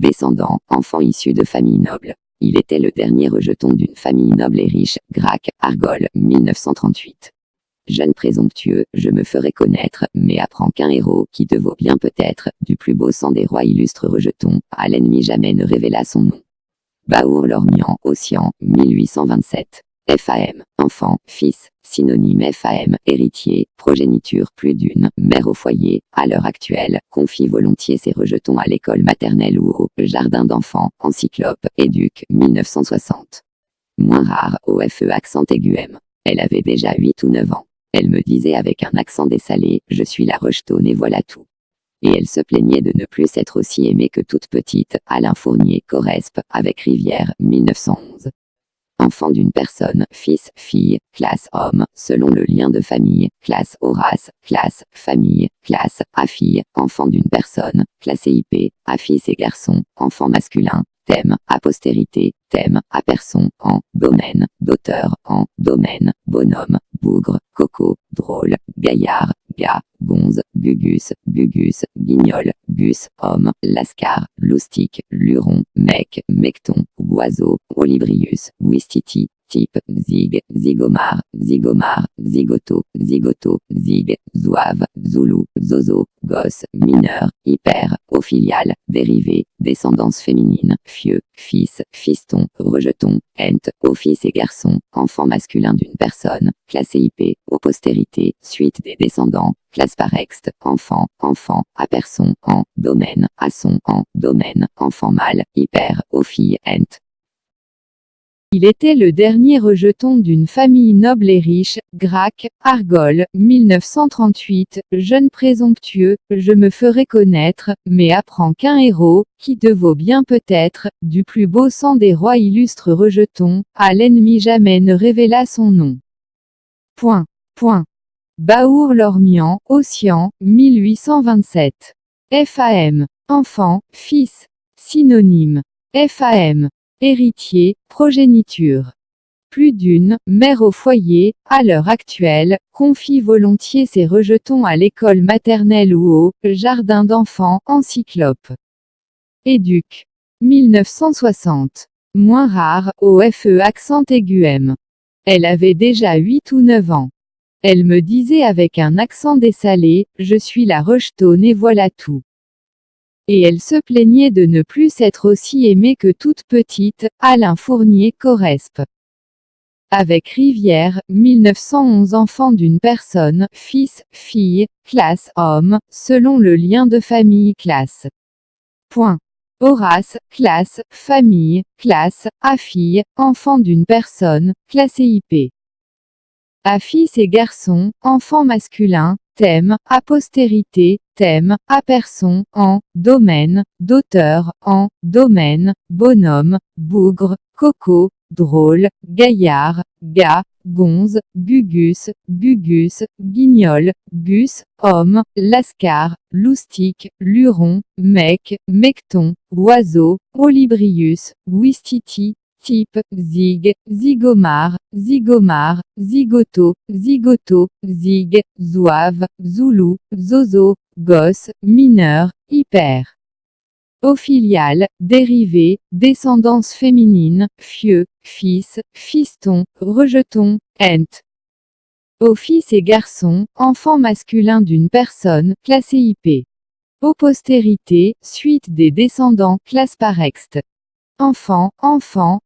Descendant, enfant issu de famille noble. Il était le dernier rejeton d'une famille noble et riche, Gracq, Argol, 1938. Jeune présomptueux, je me ferai connaître, mais apprends qu'un héros, qui te vaut bien peut-être, du plus beau sang des rois illustre rejeton, à l'ennemi jamais ne révéla son nom. Baour-Lormian, Ossian, 1827. FAM, enfant, fils, synonyme FAM, héritier, progéniture plus d'une, mère au foyer, à l'heure actuelle, confie volontiers ses rejetons à l'école maternelle ou au jardin d'enfants, encyclope, éduc, 1960. Moins rare, au FE accent aigu M. Elle avait déjà 8 ou 9 ans. Elle me disait avec un accent dessalé, je suis la rejetone et voilà tout. Et elle se plaignait de ne plus être aussi aimée que toute petite, Alain Fournier, Correspe, avec Rivière, 1911. Enfant d'une personne, fils, fille, classe homme, selon le lien de famille, classe Horace, classe, famille, classe, à fille, enfant d'une personne, classe IP, à fils et garçon, enfant masculin, thème, à postérité, thème, à person, en, domaine, d'auteur, en, domaine, bonhomme, bougre, coco, drôle, gaillard, gars, gonze, gugus, guignol, gus, homme, lascar, loustic, luron, mec, mecton, oiseau, olibrius, ouistiti, type, zig, zigomar, zigoto, zig, zouave, zoulou, zozo, gosse, mineur, hyper, au filial, dérivé, descendance féminine, fieu, fils, fiston, rejeton, ent, au fils et garçon, enfant masculin d'une personne, classé IP, aux postérités, suite des descendants, classe par exte, enfant, à person, en, domaine, à son, en, domaine, enfant mâle, hyper, aux filles, ent. Il était le dernier rejeton d'une famille noble et riche, Gracq, Argol, 1938, jeune présomptueux, je me ferai connaître, mais apprends qu'un héros, qui te vaut bien peut-être, du plus beau sang des rois illustre rejeton, à l'ennemi jamais ne révéla son nom. Baour-Lormian, Ossian, 1827. FAM, enfant, fils. Synonyme. FAM. Héritier, progéniture. Plus d'une, mère au foyer, à l'heure actuelle, confie volontiers ses rejetons à l'école maternelle ou au jardin d'enfants, encyclope. Éduc. 1960. Moins rare, au FE accent aigu M. Elle avait déjà 8 ou 9 ans. Elle me disait avec un accent dessalé, je suis la rejetone et voilà tout. Et elle se plaignait de ne plus être aussi aimée que toute petite, Alain Fournier, Correspe. Avec Rivière, 1911 enfant d'une personne, fils, fille, classe homme, selon le lien de famille classe. Horace, classe, famille, classe, à fille, enfant d'une personne, classé IP. À fils et garçon, enfant masculin, thème, à postérité, thème, à person, en, domaine, d'auteur, en, domaine, bonhomme, bougre, coco, drôle, gaillard, gars, gonze, gugus, guignol, gus, homme, lascar, loustic, luron, mec, mecton, oiseau, olibrius, ouistiti, type, zig, zigomar, zigoto, zig, zouave, zoulou, zozo, gosse, mineur, hyper. Au filial, dérivé, descendance féminine, fieu, fils, fiston, rejeton, ent. Au fils et garçon, enfant masculin d'une personne, classé IP. Aux postérités, suite des descendants, classe par exte. Enfant,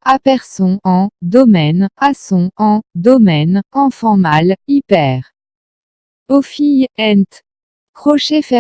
à person, en, domaine, à son, en, domaine, enfant mâle, hyper. Aux filles, ent. Crochet fermé.